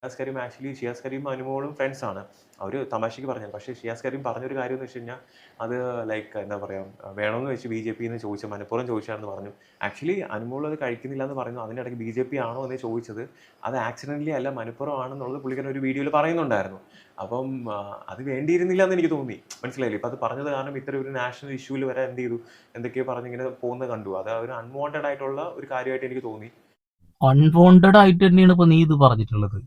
Shiyas Kareem actually Shiyas Kareem അനുമോളും friends ആണ്. അവർ തമാശയ്ക്ക് പറഞ്ഞത്. പക്ഷേ ഷിയാസ് കരീം പറഞ്ഞൊരു കാര്യം എന്ന് വെച്ച് കഴിഞ്ഞാൽ അത് ലൈക്ക് എന്താ പറയുക, വേണമെന്ന് വെച്ച് ബിജെപിന്ന് ചോദിച്ച മനഃപൂർവ്വം ചോദിച്ചാണെന്ന് പറഞ്ഞു. ആക്ച്വലി അനുമോൾ അത് കഴിക്കുന്നില്ല എന്ന് പറയുന്നു. അതിനിടയ്ക്ക് ബിജെപി ആണോ എന്ന് ചോദിച്ചത് അത് ആക്സിഡൻ്റലി അല്ല മനഃപൂർവ്വം ആണെന്നുള്ളത് പുള്ളിക്കാരൻ ഒരു വീഡിയോയിൽ പറയുന്നുണ്ടായിരുന്നു. അപ്പം അത് വേണ്ടിയിരുന്നില്ല എന്ന് എനിക്ക് തോന്നി. മനസ്സിലായില്ലേ? ഇപ്പം അത് പറഞ്ഞത് കാരണം ഇത്ര ഒരു നാഷണൽ ഇഷ്യൂവിൽ വരെ എന്ത് ചെയ്തു, എന്തൊക്കെയോ പറഞ്ഞിങ്ങനെ പോകുന്നത് കണ്ടു. അത് ഒരു അൺവാണ്ടഡ് ആയിട്ടുള്ള ഒരു കാര്യമായിട്ട് എനിക്ക് തോന്നി. അൺവോണ്ടഡ് ആയിട്ട് തന്നെയാണ് ഇപ്പൊ നീ ഇത് പറഞ്ഞിട്ടുള്ളത്.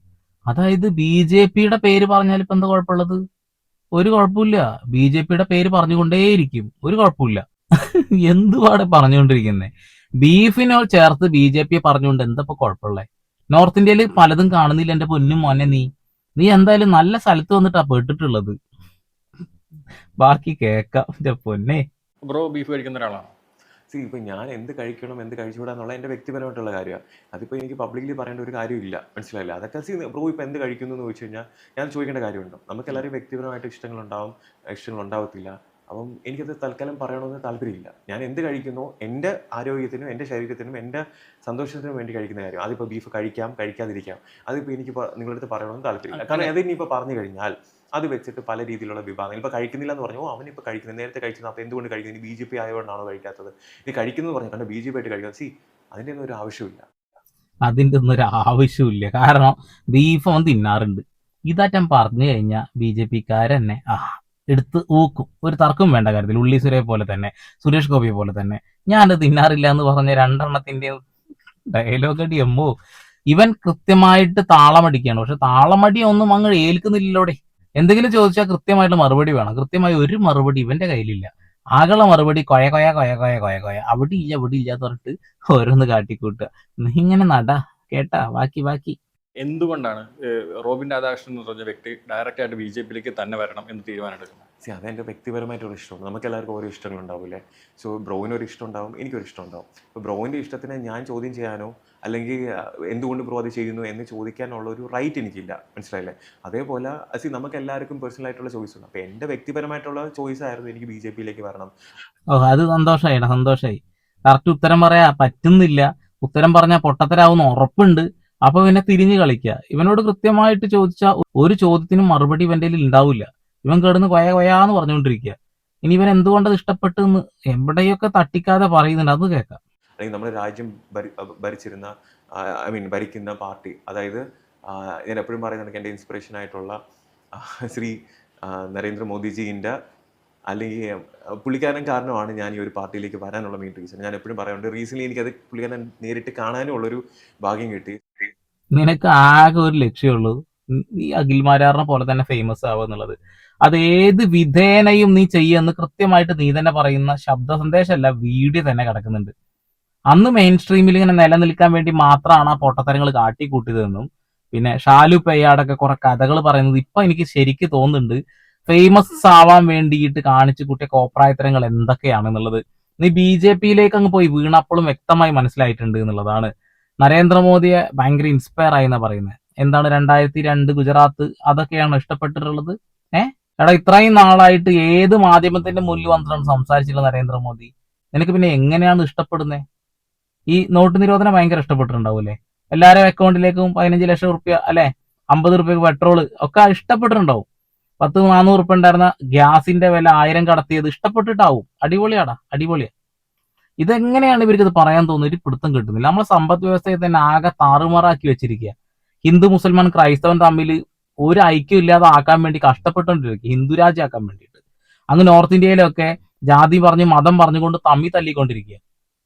അതായത് ബി ജെ പിയുടെ പേര് പറഞ്ഞാൽ ഇപ്പൊ എന്താ കുഴപ്പമുള്ളത്? ഒരു കുഴപ്പമില്ല. ബി ജെ പിയുടെ പേര് പറഞ്ഞുകൊണ്ടേയിരിക്കും, ഒരു കുഴപ്പമില്ല. എന്തുവാടെ പറഞ്ഞുകൊണ്ടിരിക്കുന്നത്? ബീഫിനോട് ചേർത്ത് ബി ജെ പി പറഞ്ഞുകൊണ്ട് എന്താ ഇപ്പൊ കുഴപ്പമുള്ളേ? നോർത്ത് ഇന്ത്യയിൽ പലതും കാണുന്നില്ല എന്റെ പൊന്നും മോനെ. നീ എന്തായാലും നല്ല സ്ഥലത്ത് വന്നിട്ടാ പെട്ടിട്ടുള്ളത്. ബാക്കി കേക്കാം എന്റെ പൊന്നെ. ബ്രോ ബീഫ് കഴിക്കുന്ന ഒരാളാണ്. ഇപ്പം ഞാൻ എന്ത് കഴിക്കണം എന്ത് കഴിച്ചുകൂടാ എന്നുള്ള എൻ്റെ വ്യക്തിപരമായിട്ടുള്ള കാര്യമാണ്. അതിപ്പോൾ എനിക്ക് പബ്ലിക്കലി പറയേണ്ട ഒരു കാര്യമില്ല. മനസ്സിലായില്ല? അതൊക്കെ ബ്രോ ഇപ്പോൾ എന്ത് കഴിക്കുന്നു എന്ന് ചോദിച്ചു കഴിഞ്ഞാൽ ഞാൻ ചോദിക്കേണ്ട കാര്യമുണ്ടോ? നമുക്ക് എല്ലാവരും വ്യക്തിപരമായിട്ട് ഇഷ്ടങ്ങളുണ്ടാവത്തില്ല. അപ്പം എനിക്കത് തൽക്കാലം പറയണമെന്ന് താല്പര്യമില്ല. ഞാൻ എന്ത് കഴിക്കുന്നോ എൻ്റെ ആരോഗ്യത്തിനും എൻ്റെ ശരീരത്തിനും എൻ്റെ സന്തോഷത്തിനും വേണ്ടി കഴിക്കുന്ന കാര്യം. അതിപ്പോൾ ബീഫ് കഴിക്കാം കഴിക്കാതിരിക്കാം, അതിപ്പോൾ എനിക്ക് നിങ്ങളുടെ അടുത്ത് പറയണമെന്ന് താല്പര്യമില്ല. കാരണം അതിനിപ്പോൾ പറഞ്ഞു കഴിഞ്ഞാൽ അത് വെച്ചിട്ട് പല രീതിയിലുള്ള വിഭാഗങ്ങൾ ഇപ്പോൾ കഴിക്കുന്നില്ല എന്ന് പറഞ്ഞു. അവനിപ്പോൾ കഴിക്കുന്നത് നേരത്തെ കഴിക്കുന്നത്, അപ്പോൾ എന്തുകൊണ്ട് കഴിക്കുന്നത്? ബി ജെ പി ആയതുകൊണ്ടാണോ കഴിക്കാത്തത്? ഇത് കഴിക്കുന്നത് പറഞ്ഞു കാരണം ബി ജെ പി ആയിട്ട് കഴിക്കുന്നത്. അതിൻ്റെ ഒന്നും ഒരു ആവശ്യമില്ല. അതിൻ്റെ ഒന്നും ഒരു ആവശ്യമില്ല. കാരണം ബീഫ് അവൻ തിന്നാറുണ്ട്. ഇതാറ്റം പറഞ്ഞു കഴിഞ്ഞാൽ ബി ജെ പിക്കാരെന്നെ എടുത്ത് ഊക്കും. ഒരു തർക്കം വേണ്ട കാര്യത്തിൽ. ഉള്ളി സുരയെ പോലെ തന്നെ, സുരേഷ് ഗോപിയെ പോലെ തന്നെ ഞാനത് തിന്നാറില്ല എന്ന് പറഞ്ഞ രണ്ടെണ്ണത്തിന്റെ ഡയലോഗ് അടിയമ്മോ. ഇവൻ കൃത്യമായിട്ട് താളമടിക്കുകയാണ്. പക്ഷെ താളമടി ഒന്നും അങ്ങ് ഏൽക്കുന്നില്ലല്ലോടെ. എന്തെങ്കിലും ചോദിച്ചാൽ കൃത്യമായിട്ട് മറുപടി വേണം. കൃത്യമായ ഒരു മറുപടി ഇവന്റെ കയ്യിലില്ല. ആകെയുള്ള മറുപടി കൊയ കൊയ കൊയ കൊയ കൊയ കൊയ, അവിടെ ഇല്ല ഇവിടെ ഇല്ല പറഞ്ഞിട്ട് ഓരോന്ന് കാട്ടിക്കൂട്ടുക. നീ ഇങ്ങനെ നടാ കേട്ടാ. ബാക്കി എന്തുകൊണ്ടാണ് റോബിൻ രാധാകൃഷ്ണൻ എന്ന് പറഞ്ഞ വ്യക്തി ഡയറക്റ്റ് ആയിട്ട് ബി ജെ പിയിലേക്ക് തന്നെ വരണം എന്ന് തീരുമാനം എടുക്കുന്നത്? അതെൻ്റെ വ്യക്തിപരമായിട്ടുള്ള ഇഷ്ടമാണ്. നമുക്ക് എല്ലാവർക്കും ഓരോ ഇഷ്ടങ്ങളുണ്ടാവില്ലേ? സോ ബ്രോയിനൊരു ഇഷ്ടം ഉണ്ടാവും, എനിക്കൊരു ഇഷ്ടം ഉണ്ടാവും. ഇപ്പോൾ ബ്രോയിൻ്റെ ഇഷ്ടത്തിനെ ഞാൻ ചോദ്യം ചെയ്യാനോ അല്ലെങ്കിൽ എന്തുകൊണ്ട് ബ്രോ അത് ചെയ്യുന്നു എന്ന് ചോദിക്കാനുള്ള ഒരു റൈറ്റ് എനിക്കില്ല. മനസ്സിലായില്ലേ? അതേപോലെ നമുക്ക് എല്ലാവർക്കും പേഴ്സണൽ ആയിട്ടുള്ള ചോയ്സ് ഉണ്ട്. അപ്പോൾ എൻ്റെ വ്യക്തിപരമായിട്ടുള്ള ചോയ്സ് ആയിരുന്നു എനിക്ക് ബി ജെ പിയിലേക്ക് വരണം. അത് സന്തോഷമായി. കറക്റ്റ് ഉത്തരം പറയാ പറ്റുന്നില്ല. ഉത്തരം പറഞ്ഞാൽ പൊട്ടത്തരാവുന്ന ഉറപ്പുണ്ട്. അപ്പൊ പിന്നെ തിരിഞ്ഞു കളിക്കുക. ഇവനോട് കൃത്യമായിട്ട് ചോദിച്ചാൽ ഒരു ചോദ്യത്തിനും മറുപടി ഇവന്റെ ഉണ്ടാവില്ല. ഇവൻ കിടന്ന് കൊയാന്ന് പറഞ്ഞുകൊണ്ടിരിക്കുക. ഇനി ഇവൻ എന്തുകൊണ്ടത് ഇഷ്ടപ്പെട്ടെന്ന് എവിടെയൊക്കെ തട്ടിക്കാതെ പറയുന്നുണ്ട്. അത് കേൾക്കാം. അല്ലെങ്കിൽ നമ്മുടെ രാജ്യം ഭരിച്ചിരുന്ന ഭരിക്കുന്ന പാർട്ടി, അതായത് ഞാൻ എപ്പോഴും പറയുന്നുണ്ട് എൻ്റെ ഇൻസ്പിറേഷൻ ആയിട്ടുള്ള ശ്രീ നരേന്ദ്രമോദിജീൻ്റെ അല്ലെങ്കിൽ പുള്ളിക്കാരൻ കാരണമാണ് ഞാൻ ഈ ഒരു പാർട്ടിയിലേക്ക് വരാനുള്ള മെയിൻ റീസൺ. ഞാൻ എപ്പോഴും പറയാറുണ്ട്, റീസൺലി എനിക്കത് പുള്ളിക്കാരൻ നേരിട്ട് കാണാനും ഉള്ളൊരു ഭാഗ്യം കിട്ടി. നിനക്ക് ആകെ ഒരു ലക്ഷ്യമുള്ളൂ, നീ അഖിൽമാരാറിനെ പോലെ തന്നെ ഫേമസ് ആവുക എന്നുള്ളത്. അത് ഏത് വിധേനയും നീ ചെയ്യുമെന്ന് കൃത്യമായിട്ട് നീ തന്നെ പറയുന്ന ശബ്ദ സന്ദേശമല്ല, വീഡിയോ തന്നെ കിടക്കുന്നുണ്ട്. അന്ന് മെയിൻ സ്ട്രീമിൽ ഇങ്ങനെ നിലനിൽക്കാൻ വേണ്ടി മാത്രമാണ് ആ പൊട്ടത്തരങ്ങൾ കാട്ടിക്കൂട്ടിയതെന്നും പിന്നെ ഷാലു പെയ്യാടൊക്കെ കുറെ കഥകൾ പറയുന്നത് ഇപ്പൊ എനിക്ക് ശരിക്ക് തോന്നുന്നുണ്ട് ഫേമസ് ആവാൻ വേണ്ടിയിട്ട് കാണിച്ചു കൂട്ടിയ കോപ്രായത്തരങ്ങൾ എന്തൊക്കെയാണെന്നുള്ളത് നീ ബി ജെ പിയിലേക്ക് അങ്ങ് പോയി വീണപ്പോഴും വ്യക്തമായി മനസ്സിലായിട്ടുണ്ട് എന്നുള്ളതാണ്. നരേന്ദ്രമോദിയെ ഭയങ്കര ഇൻസ്പയർ ആയി എന്നാ പറയുന്നത്. എന്താണ് 2002 ഗുജറാത്ത് അതൊക്കെയാണോ ഇഷ്ടപ്പെട്ടിട്ടുള്ളത്? എടാ ഇത്രയും നാളായിട്ട് ഏത് മാധ്യമത്തിന്റെ മുന്നിൽ വന്നിട്ടാണ് സംസാരിച്ചിട്ടുള്ള നരേന്ദ്രമോദി? നിനക്ക് പിന്നെ എങ്ങനെയാണ് ഇഷ്ടപ്പെടുന്നത്? ഈ നോട്ട് നിരോധനം ഭയങ്കര ഇഷ്ടപ്പെട്ടിട്ടുണ്ടാവൂലേ? എല്ലാവരും അക്കൗണ്ടിലേക്കും 15 ലക്ഷം റുപ്യ അല്ലെ, 50 റുപ്യക്ക് പെട്രോള് ഒക്കെ ഇഷ്ടപ്പെട്ടിട്ടുണ്ടാവും. 400 റുപ്യ ഉണ്ടായിരുന്ന ഗ്യാസിന്റെ വില 1000 കടത്തിയത് ഇഷ്ടപ്പെട്ടിട്ടാവും. അടിപൊളിയാ. ഇതെങ്ങനെയാണ് ഇവർക്ക് ഇത് പറയാൻ തോന്നുന്നത്? ഒരു പിടുത്തം കിട്ടുന്നില്ല. നമ്മളെ സമ്പദ് വ്യവസ്ഥയെ തന്നെ ആകെ താറുമാറാക്കി വെച്ചിരിക്കുക. ഹിന്ദു മുസൽമാൻ ക്രൈസ്തവൻ തമ്മിൽ ഒരു ഐക്യം ഇല്ലാതെ ആക്കാൻ വേണ്ടി കഷ്ടപ്പെട്ടുകൊണ്ടിരിക്കുക, ഹിന്ദു രാജ്യമാക്കാൻ വേണ്ടിയിട്ട്. അങ്ങ് നോർത്ത് ഇന്ത്യയിലൊക്കെ ജാതി പറഞ്ഞ് മതം പറഞ്ഞുകൊണ്ട് തമ്മി തല്ലിക്കൊണ്ടിരിക്കുക.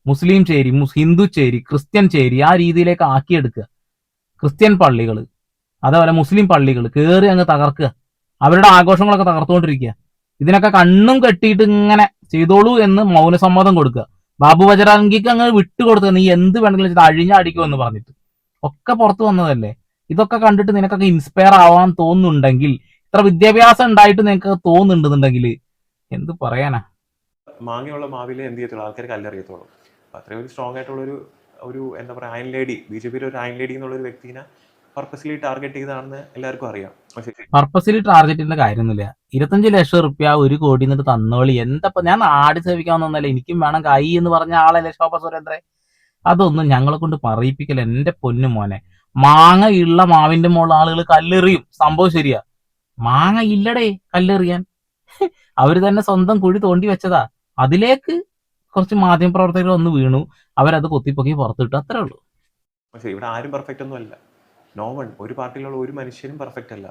മുസ്ലിം ചേരി, ഹിന്ദു ചേരി, ക്രിസ്ത്യൻ ചേരി, ആ രീതിയിലേക്ക് ആക്കിയെടുക്കുക. ക്രിസ്ത്യൻ പള്ളികൾ അതേപോലെ മുസ്ലിം പള്ളികൾ കയറി അങ്ങ് തകർക്കുക. അവരുടെ ആഘോഷങ്ങളൊക്കെ തകർത്തുകൊണ്ടിരിക്കുക. ഇതിനൊക്കെ കണ്ണും കെട്ടിയിട്ട് ഇങ്ങനെ ചെയ്തോളൂ എന്ന് മൗനസമ്മതം കൊടുക്കുക. ബാബു ബജറാങ്കിക്ക് അങ്ങ് വിട്ടുകൊടുക്കുക, നീ എന്ത് വേണമെങ്കിലും അഴിഞ്ഞടിക്കുമെന്ന് പറഞ്ഞിട്ട്. ഒക്കെ പുറത്തു വന്നതല്ലേ. ഇതൊക്കെ കണ്ടിട്ട് നിനക്കൊക്കെ ഇൻസ്പയർ ആവാൻ തോന്നുന്നുണ്ടെങ്കിൽ, ഇത്ര വിദ്യാഭ്യാസം ഉണ്ടായിട്ട് നിനക്ക് തോന്നുന്നുണ്ടെന്നുണ്ടെങ്കിൽ എന്ത് പറയാനാ? മാങ്ങയുള്ള മാവിലെ എന്ത് ചെയ്യത്തുള്ളൂ, ആൾക്കാർക്ക് കല്ലറിയത്തുള്ളൂ. അത്രയും ഒരു സ്ട്രോങ് ആയിട്ടുള്ള ഒരു എന്താ പറയുക, അയൺ ലേഡി, ബി ജെ പിയുടെ ഒരു അയൺ ലേഡി എന്നുള്ളൊരു വ്യക്തിനെ പർപ്പസ്ലി ടാർഗറ്റ് ചെയ്താണെന്ന് എല്ലാവർക്കും അറിയാം. പർപ്പസ്ലി ടാർഗറ്റിന്റെ കാര്യമൊന്നുമില്ല. 25 ലക്ഷം റുപ്യ 1 കോടി എന്നിട്ട് തന്നോളി. എന്തപ്പോ ഞാൻ നാട് സേവിക്കാമെന്നല്ല, എനിക്കും വേണം കൈ എന്ന് പറഞ്ഞ ആളല്ലേ ശോഭ സുരേന്ദ്രൻ. അതൊന്നും ഞങ്ങളെ കൊണ്ട് പറയിപ്പിക്കല എന്റെ പൊന്നു മോനെ. മാങ്ങ ഉള്ള മാവിന്റെ മുകളിൽ ആളുകൾ കല്ലെറിയും. സംഭവം ശരിയാ. മാങ്ങ ഇല്ലടേ കല്ലെറിയാൻ. അവര് തന്നെ സ്വന്തം കുഴി തോണ്ടി വെച്ചതാ. അതിലേക്ക് കുറച്ച് മാധ്യമപ്രവർത്തകർ വന്ന് വീണു, അവരത് കൊത്തിപ്പൊക്കി പുറത്തിട്ടു, അത്രേ ഉള്ളൂ. പക്ഷേ ഇവിടെ ആരും പെർഫെക്റ്റ് ഒന്നും അല്ല. നോ വൺ, ഒരു പാർട്ടിയിലുള്ള ഒരു മനുഷ്യനും പെർഫെക്റ്റ് അല്ല.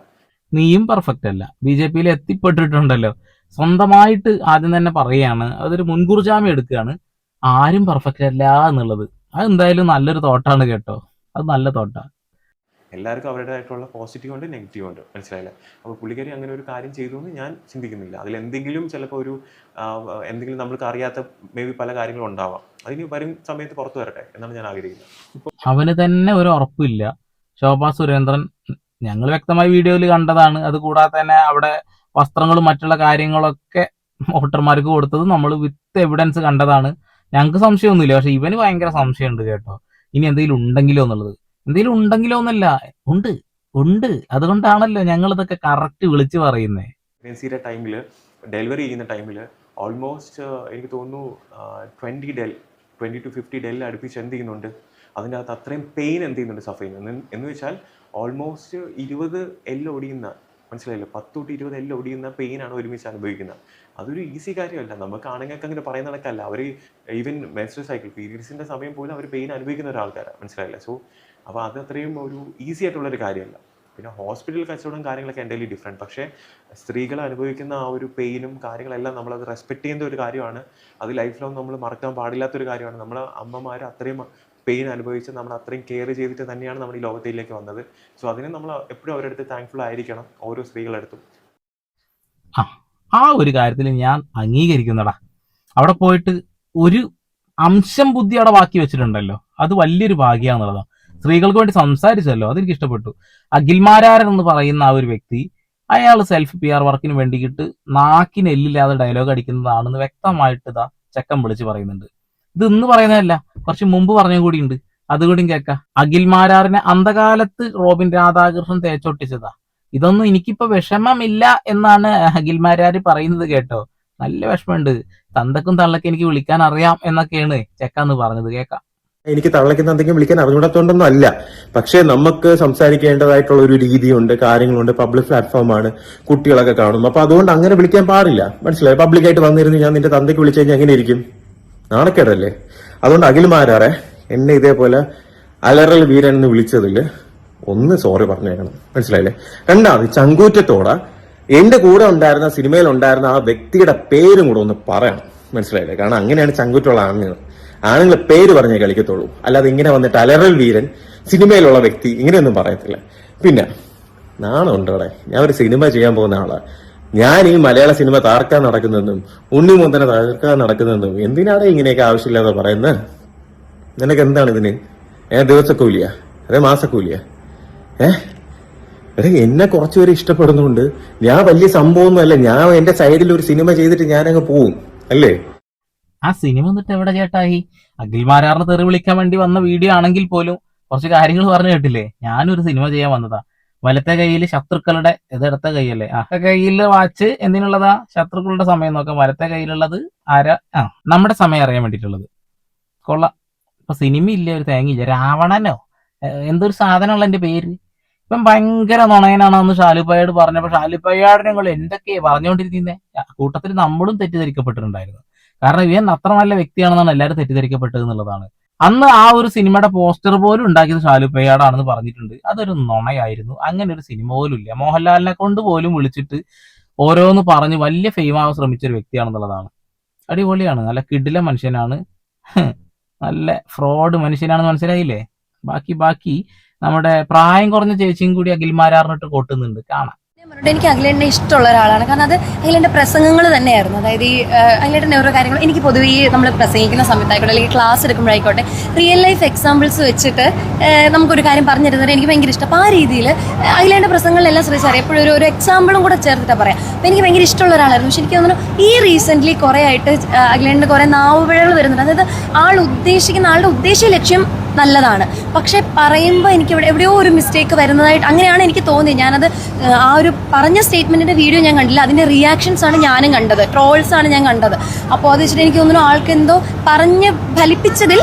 നീയും പെർഫെക്റ്റ് അല്ല. BJP എത്തിപ്പെട്ടിട്ടുണ്ടല്ലോ, സ്വന്തമായിട്ട് ആദ്യം തന്നെ പറയാണ്, അതൊരു മുൻകൂർ ജാമ്യം എടുക്കുകയാണ്, ആരും പെർഫെക്റ്റ് അല്ല എന്നുള്ളത്. അതെന്തായാലും നല്ലൊരു തോട്ടാണ് കേട്ടോ, അത് നല്ല തോട്ടാ. എല്ലാവർക്കും അവരുടേതായിട്ടുള്ള പോസിറ്റീവ് ഉണ്ട്, നെഗറ്റീവ് ഉണ്ട്, മനസ്സിലായില്ല. അപ്പോൾ പുള്ളിക്കാരി അങ്ങനെ ഒരു കാര്യം ചെയ്തു എന്ന് ഞാൻ ചിന്തിക്കുന്നില്ല. അതിൽ എന്തെങ്കിലും ചിലപ്പോൾ ഒരു എന്തെങ്കിലും നമ്മൾക്ക് അറിയാത്ത മേ ബി പല കാര്യങ്ങളും ഉണ്ടാവാം. അതിന് വരും സമയത്ത് പുറത്തു വരട്ടെ എന്നാണ് ഞാൻ ആഗ്രഹിക്കുന്നത്. അവന് തന്നെ ഒരു ഉറപ്പില്ല. ശോഭാ സുരേന്ദ്രൻ, ഞങ്ങൾ വ്യക്തമായി വീഡിയോയിൽ കണ്ടതാണ്. അത് കൂടാതെ തന്നെ അവിടെ വസ്ത്രങ്ങളും മറ്റുള്ള കാര്യങ്ങളൊക്കെ വോട്ടർമാർക്ക് കൊടുത്തത് നമ്മൾ വിത്ത് എവിഡൻസ് കണ്ടതാണ്. ഞങ്ങൾക്ക് സംശയമൊന്നുമില്ല. പക്ഷെ ഇവന് ഭയങ്കര സംശയമുണ്ട് കേട്ടോ, ഇനി എന്തെങ്കിലും ഉണ്ടെങ്കിലോ എന്നുള്ളത്. എന്തെങ്കിലും ഉണ്ടെങ്കിലോ എന്നല്ല, ഉണ്ട്. അതുകൊണ്ടാണല്ലോ ഞങ്ങൾ ഇതൊക്കെ കറക്റ്റ് വിളിച്ചു പറയുന്നത്. പ്രഗ്നൻസിയുടെ ടൈമിൽ, ഡെലിവറി ചെയ്യുന്ന ടൈമിൽ ഓൾമോസ്റ്റ് എനിക്ക് തോന്നുന്നു 20 to 50 ഡെൽ അടുപ്പിച്ച് എന്ത് ചെയ്യുന്നുണ്ട്. അതിൻ്റെ അകത്ത് അത്രയും പെയിൻ എന്ത് ചെയ്യുന്നുണ്ട് സഫർ ചെയ്യുന്നത് എന്ന് വെച്ചാൽ ഓൾമോസ്റ്റ് 20 എല്ല് ഒടിയുന്ന, മനസ്സിലായില്ല, 10 to 20 എല്ല് ഒടിയുന്ന പെയിനാണ് ഒരുമിച്ച് അനുഭവിക്കുന്നത്. അതൊരു ഈസി കാര്യമല്ല. നമുക്ക് ആണുങ്ങൾക്ക് അങ്ങനെ പറയുന്ന കണക്കല്ല. അവർ ഈവൻ മെൻസ്ട്രൽ സൈക്കിൾ പീരീഡ്സിൻ്റെ സമയം പോലും അവർ പെയിൻ അനുഭവിക്കുന്ന ഒരാൾക്കാരാണ്, മനസ്സിലായില്ല. സോ അപ്പോൾ അത് അത്രയും ഒരു ഈസി ആയിട്ടുള്ളൊരു കാര്യമല്ല. പിന്നെ ഹോസ്പിറ്റൽ കച്ചവടം കാര്യങ്ങളൊക്കെ എൻ്റെ ഡിഫറെൻറ്റ്. പക്ഷേ സ്ത്രീകൾ അനുഭവിക്കുന്ന ആ ഒരു പെയിനും കാര്യങ്ങളെല്ലാം നമ്മളത് റെസ്പെക്ട് ചെയ്യുന്ന ഒരു കാര്യമാണ്. അത് ലൈഫ് ലോങ് നമ്മൾ മറക്കാൻ പാടില്ലാത്തൊരു കാര്യമാണ്. നമ്മളെ അമ്മമാർ അത്രയും പെയിൻ അനുഭവിച്ച് നമ്മൾ അത്രയും കെയർ ചെയ്തിട്ട് തന്നെയാണ് നമ്മൾ ഈ ലോകത്തിലേക്ക് വന്നത്. സോ അതിന് നമ്മൾ എപ്പോഴും അവരുടെ അടുത്ത് താങ്ക്ഫുൾ ആയിരിക്കണം, ഓരോ സ്ത്രീകളുടെ അടുത്തും. ആ ഒരു കാര്യത്തിൽ ഞാൻ അംഗീകരിക്കുന്നടാ. അവിടെ പോയിട്ട് ഒരു അംശം ബുദ്ധി അവിടെ ബാക്കി വെച്ചിട്ടുണ്ടല്ലോ, അത് വലിയൊരു ഭാഗ്യമാണെന്നുള്ളതാണ്. സ്ത്രീകൾക്ക് വേണ്ടി സംസാരിച്ചല്ലോ, അതെനിക്ക് ഇഷ്ടപ്പെട്ടു. അഖിൽമാരാരൻ എന്ന് പറയുന്ന ആ ഒരു വ്യക്തി, അയാൾ സെൽഫ് PR വർക്കിന് വേണ്ടിയിട്ട് നാക്കിന് എല്ലില്ലാതെ ഡയലോഗ് അടിക്കുന്നതാണെന്ന് വ്യക്തമായിട്ട് ഇതാ ചെക്കൻ വിളിച്ച് പറയുന്നുണ്ട്. ഇത് ഇന്ന് പറയുന്നതല്ല, കുറച്ച് മുമ്പ് പറഞ്ഞ കൂടി ഉണ്ട്, അതുകൂടിയും കേൾക്കാം. അഖിൽമാരാറിനെ അന്ധകാലത്ത് റോബിൻ രാധാകൃഷ്ണൻ തേച്ചൊട്ടിച്ചതാ. ഇതൊന്നും എനിക്കിപ്പോ വിഷമമില്ല എന്നാണ് അഖിൽമാരാര് പറയുന്നത് കേട്ടോ. നല്ല വിഷമമുണ്ട്. തന്തക്കും തള്ളക്കും എനിക്ക് വിളിക്കാൻ അറിയാം എന്നൊക്കെയാണ് ചെക്കാന്ന് പറഞ്ഞത്, കേൾക്കാം. എനിക്ക് തള്ളയ്ക്കുന്ന എന്തെങ്കിലും വിളിക്കാൻ അറിഞ്ഞൂടത്തോണ്ടൊന്നും അല്ല. പക്ഷേ നമുക്ക് സംസാരിക്കേണ്ടതായിട്ടുള്ള ഒരു രീതിയുണ്ട്, കാര്യങ്ങളുണ്ട്. പബ്ലിക് പ്ലാറ്റ്ഫോമാണ്, കുട്ടികളൊക്കെ കാണും. അപ്പൊ അതുകൊണ്ട് അങ്ങനെ വിളിക്കാൻ പാടില്ല, മനസ്സിലായി. പബ്ലിക്കായിട്ട് വന്നിരുന്ന് ഞാൻ നിന്റെ തന്തയ്ക്ക് വിളിച്ചു കഴിഞ്ഞാൽ എങ്ങനെ ഇരിക്കും? നാണക്കേടല്ലേ? അതുകൊണ്ട് അഖിൽമാരാറെ എന്നെ ഇതേപോലെ അലറൽ വീരൻ എന്ന് വിളിച്ചതിൽ ഒന്ന് സോറി പറഞ്ഞേക്കണം, മനസ്സിലായില്ലേ? രണ്ടാമത് ചങ്കൂറ്റത്തോടെ എന്റെ കൂടെ ഉണ്ടായിരുന്ന, സിനിമയിൽ ഉണ്ടായിരുന്ന ആ വ്യക്തിയുടെ പേരും കൂടെ ഒന്ന് പറയണം, മനസ്സിലായില്ലേ? കാരണം അങ്ങനെയാണ് ചങ്കൂറ്റുള്ള ആണുങ്ങൾ പേര് പറഞ്ഞേ കളിക്കത്തുള്ളൂ. അല്ലാതെ ഇങ്ങനെ വന്നിട്ട് അലറൽ വീരൻ, സിനിമയിലുള്ള വ്യക്തി, ഇങ്ങനെയൊന്നും പറയത്തില്ല. പിന്നെ നാണമുണ്ട് അവിടെ. ഞാൻ ഒരു സിനിമ ചെയ്യാൻ പോകുന്ന ആളാ. ഞാൻ ഈ മലയാള സിനിമ താർക്കാൻ നടക്കുന്നതെന്നും ഉണ്ണിമുന്തനെ തകർക്കാൻ നടക്കുന്നതെന്നും എന്തിനാണ് ഇങ്ങനെയൊക്കെ ആവശ്യമില്ലാതെ പറയുന്നത്? നിനക്ക് എന്താണ് ഇതിന്? ദിവസക്കൂലിയാ? അതെ മാസക്കൂലിയാ? എന്നെ കുറച്ചുപേര് ഇഷ്ടപ്പെടുന്നുണ്ട്. ഞാൻ വലിയ സംഭവമൊന്നുമല്ല. ഞാൻ എന്റെ സൈഡിൽ ഒരു സിനിമ ചെയ്തിട്ട് ഞാനങ്ങ് പോവും അല്ലേ? ആ സിനിമ എന്നിട്ട് എവിടെ ചേട്ടായി? അഖിൽമാരാറിന് തെറി വിളിക്കാൻ വേണ്ടി വന്ന വീഡിയോ ആണെങ്കിൽ പോലും കുറച്ച് കാര്യങ്ങൾ പറഞ്ഞു കേട്ടില്ലേ? ഞാനൊരു സിനിമ ചെയ്യാൻ വന്നതാ. വലത്തെ കൈയിൽ ശത്രുക്കളുടെ, ഇടത്തെ കൈയല്ലേ? കയ്യിൽ വാച്ച് എന്തിനുള്ളതാ? ശത്രുക്കളുടെ സമയം നോക്കാം. വലത്തെ കയ്യിലുള്ളത് നമ്മുടെ സമയം അറിയാൻ വേണ്ടിയിട്ടുള്ളത്. കൊള്ളാം. ഇപ്പൊ സിനിമ ഇല്ല, ഒരു തേങ്ങയില്ല. രാവണനോ എന്തൊരു സാധനമുള്ള എന്റെ പേര്. ഇപ്പം ഭയങ്കര നുണയനാണെന്ന് ഷാലുപ്പയ്യാട് പറഞ്ഞപ്പോ ഷാലുപ്പയ്യാട് ഞങ്ങൾ എന്തൊക്കെയാ പറഞ്ഞുകൊണ്ടിരിക്കുന്നേ. കൂട്ടത്തിൽ നമ്മളും തെറ്റിദ്ധരിക്കപ്പെട്ടിട്ടുണ്ടായിരുന്നു. കാരണം ഇവൻ അത്ര നല്ല വ്യക്തിയാണെന്നാണ് എല്ലാവരും തെറ്റിദ്ധരിക്കപ്പെട്ടത് എന്നുള്ളതാണ്. അന്ന് ആ ഒരു സിനിമയുടെ പോസ്റ്റർ പോലും ഉണ്ടാക്കിയത് ഷാലുപ്പയ്യാടാണെന്ന് പറഞ്ഞിട്ടുണ്ട്. അതൊരു നുണയായിരുന്നു. അങ്ങനെ ഒരു സിനിമ പോലും ഇല്ല. മോഹൻലാലിനെ കൊണ്ട് പോലും വിളിച്ചിട്ട് ഓരോന്ന് പറഞ്ഞ് വലിയ ഫെയിമാവാൻ ശ്രമിച്ച ഒരു വ്യക്തിയാണെന്നുള്ളതാണ്. അടിപൊളിയാണ്, നല്ല കിടിലൻ മനുഷ്യനാണ്, നല്ല ഫ്രോഡ് മനുഷ്യനാണെന്ന് മനസ്സിലായില്ലേ? ബാക്കി നമ്മുടെ പ്രായം കുറഞ്ഞ ചേച്ചിയും കൂടി അഖിൽമാരാറിനിട്ട് കൊട്ടുന്നുണ്ട്, കാണാം. എനിക്ക് അഖിലേട്ടനെ ഇഷ്ടമുള്ള ഒരാളാണ്. കാരണം അത് അഖിലേട്ടൻ്റെ പ്രസംഗങ്ങൾ തന്നെയായിരുന്നു. അതായത് ഈ അഖിലേട്ടൻ്റെ ഓരോ കാര്യങ്ങൾ എനിക്ക് പൊതുവേ നമ്മൾ പ്രസംഗിക്കുന്ന സമയത്തായിക്കോട്ടെ അല്ലെങ്കിൽ ക്ലാസ് എടുക്കുമ്പോഴായിക്കോട്ടെ റിയൽ ലൈഫ് എക്സാമ്പിൾസ് വെച്ചിട്ട് നമുക്കൊരു കാര്യം പറഞ്ഞു തരുന്നത് എനിക്ക് ഭയങ്കര ഇഷ്ടം. അപ്പോൾ ആ രീതിയിൽ അഖിലേട്ടൻ്റെ പ്രസംഗങ്ങളിലെല്ലാം ശ്രദ്ധിച്ചറിയാം. എപ്പോഴും ഒരു എക്സാമ്പിളും കൂടെ ചേർത്തിട്ടാണ് പറയാം. അപ്പോൾ എനിക്ക് ഭയങ്കര ഇഷ്ടമുള്ള ഒരാളായിരുന്നു. പക്ഷെ എനിക്ക് തോന്നുന്നു ഈ റീസെൻ്റ്ലി കുറേ ആയിട്ട് അഖിലേട്ടൻ്റെ കുറേ നാവുപിഴകൾ വരുന്നുണ്ട്. അതായത് ആളുടെ ഉദ്ദേശ ലക്ഷ്യം നല്ലതാണ്, പക്ഷെ പറയുമ്പോൾ എനിക്ക് എവിടെയോ ഒരു മിസ്റ്റേക്ക് വരുന്നതായിട്ട് അങ്ങനെയാണ് എനിക്ക് തോന്നിയത്. ഞാനത് ആ ഒരു പറഞ്ഞ സ്റ്റേറ്റ്മെൻറ്റിൻ്റെ വീഡിയോ ഞാൻ കണ്ടില്ല, അതിൻ്റെ റിയാക്ഷൻസ് ആണ് ഞാനും കണ്ടത്, ട്രോൾസ് ആണ് ഞാൻ കണ്ടത്. അപ്പോൾ അത് വെച്ചിട്ട് എനിക്ക് തോന്നുന്നു ആൾക്ക് എന്തോ പറഞ്ഞ് ഫലിപ്പിച്ചതിൽ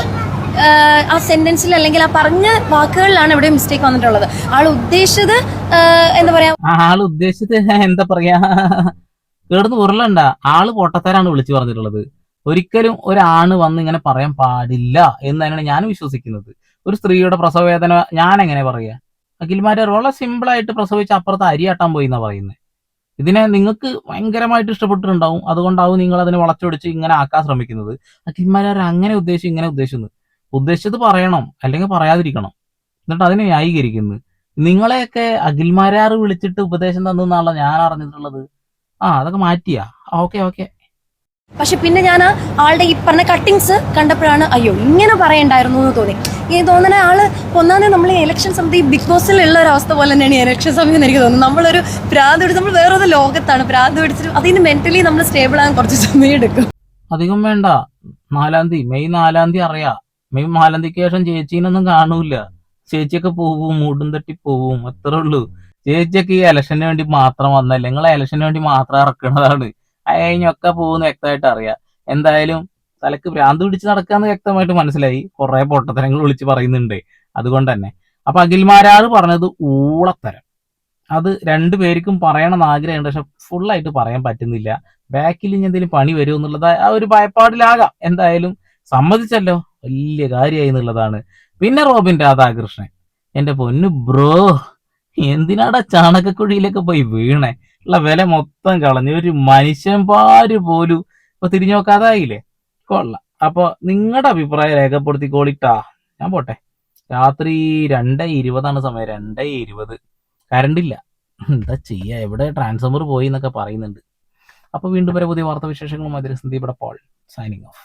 ആ സെന്റൻസിൽ അല്ലെങ്കിൽ ആ പറഞ്ഞ വാക്കുകളിലാണ് ഇവിടെ മിസ്റ്റേക്ക് വന്നിട്ടുള്ളത്. ആൾ ഉദ്ദേശിച്ചത് എന്താ പറയാ, ആള് ഉദ്ദേശിച്ചത് എന്താ പറയാ, കേടുന്ന് ഉരുളണ്ട. ആള് പൊട്ടത്തരാണ് വിളിച്ചു പറഞ്ഞിട്ടുള്ളത്. ഒരിക്കലും ഒരാണ് വന്ന് ഇങ്ങനെ പറയാൻ പാടില്ല എന്ന് തന്നെയാണ് ഞാൻ വിശ്വസിക്കുന്നത്. ഒരു സ്ത്രീയുടെ പ്രസവ വേദന ഞാൻ എങ്ങനെ പറയാ? അഖിൽമാരെ വളരെ സിമ്പിൾ ആയിട്ട് പ്രസവിച്ച് അപ്പുറത്ത് അരിയാട്ടാൻ പോയി എന്നാ പറയുന്നത്. ഇതിനെ നിങ്ങൾക്ക് ഭയങ്കരമായിട്ട് ഇഷ്ടപ്പെട്ടിട്ടുണ്ടാവും, അതുകൊണ്ടാവും നിങ്ങൾ അതിനെ വളച്ചൊടിച്ച് ഇങ്ങനെ ആക്കാൻ ശ്രമിക്കുന്നത്. അഖിൽമാരെ അങ്ങനെ ഉദ്ദേശിച്ചു ഇങ്ങനെ ഉദ്ദേശിക്കുന്നു. ഉദ്ദേശിച്ചത് പറയണം, അല്ലെങ്കിൽ പറയാതിരിക്കണം. എന്നിട്ട് അതിനെ ന്യായീകരിക്കുന്നു. നിങ്ങളെയൊക്കെ അഖിൽമാരാറ് വിളിച്ചിട്ട് ഉപദേശം തന്നെന്നാണല്ലോ ഞാൻ അറിഞ്ഞിട്ടുള്ളത്. അതൊക്കെ മാറ്റിയാ? Okay okay. പക്ഷെ പിന്നെ ഞാൻ ആ ആളുടെ ഈ പറഞ്ഞ കട്ടിങ്സ് കണ്ടപ്പോഴാണ് അയ്യോ ഇങ്ങനെ പറയണ്ടായിരുന്നു എന്ന് തോന്നി. ഈ തോന്നുന്ന ആള് ഒന്നാമത് നമ്മൾ ഈ ഇലക്ഷൻ സമയത്ത് ഈ ബിഗ് ബോസിൽ ഉള്ള ഒരു അവസ്ഥ പോലെ തന്നെയാണ് ഈ ഇലക്ഷൻ സമയം എന്ന് എനിക്ക് തോന്നുന്നു. നമ്മളൊരു ഭ്രാന്ത് പിടിച്ച് നമ്മൾ വേറൊരു ലോകത്താണ് ഭ്രാന്ത് പിടിച്ചിട്ട് അതിന് മെന്റലി നമ്മൾ സ്റ്റേബിൾ ആകാൻ കുറച്ച് സമയം എടുക്കും. അധികം വേണ്ട. 4-ാം തീയതി, മെയ് 4-ാം തീയതി അറിയാം. മെയ് 4-ാം തീയതിക്ക് ശേഷം ചേച്ചീനൊന്നും കാണൂല. ചേച്ചിയൊക്കെ പോവും, മൂടും തട്ടി പോവും, അത്രേ ഉള്ളൂ. ചേച്ചിയൊക്കെ ഈ ഇലക്ഷന് വേണ്ടി മാത്രം വന്നല്ലേ, നിങ്ങളെ ഇലക്ഷന് വേണ്ടി മാത്രം ഇറക്കുന്നതാണ്. കഴിഞ്ഞൊക്കെ പോകുന്ന വ്യക്തമായിട്ട് അറിയാം. എന്തായാലും തലക്ക് ഭ്രാന്ത് പിടിച്ച് നടക്കാന്ന് വ്യക്തമായിട്ട് മനസ്സിലായി. കുറെ പൊട്ടത്തരങ്ങൾ വിളിച്ച് പറയുന്നുണ്ട്. അതുകൊണ്ട് തന്നെ അപ്പൊ അഖിൽമാരാറ് പറഞ്ഞത് ഊളത്തരം. അത് രണ്ടുപേർക്കും പറയണമെന്ന് ആഗ്രഹമുണ്ട്, പക്ഷെ ഫുള്ളായിട്ട് പറയാൻ പറ്റുന്നില്ല. ബാക്കിൽ ഇനി എന്തെങ്കിലും പണി വരുമോ എന്നുള്ളത് ആ ഒരു ഭയപ്പാടിലാകാം. എന്തായാലും സമ്മതിച്ചല്ലോ, വലിയ കാര്യമായി എന്നുള്ളതാണ്. പിന്നെ റോബിൻ രാധാകൃഷ്ണൻ, എന്റെ പൊന്നു ബ്രോ, എന്തിനാടാ ചാണകക്കുഴിയിലൊക്കെ പോയി വീണേ? ഉള്ള വില മൊത്തം കളഞ്ഞു. ഒരു മനുഷ്യന്മാര് പോലും ഇപ്പൊ തിരിഞ്ഞു നോക്കാതായില്ലേ? കൊള്ളാം. അപ്പൊ നിങ്ങളുടെ അഭിപ്രായം രേഖപ്പെടുത്തിക്കോളിട്ടാ. ഞാൻ പോട്ടെ. രാത്രി 2:20 സമയം. 2:20. കറണ്ടില്ല. എന്താ ചെയ്യാ? എവിടെ ട്രാൻസ്ഫോമർ പോയി എന്നൊക്കെ പറയുന്നുണ്ട്. അപ്പൊ വീണ്ടും വരെ പുതിയ വാർത്താ വിശേഷങ്ങളും അതിൽ സന്ദീപ് പോൾ സൈനിങ് ഓഫ്.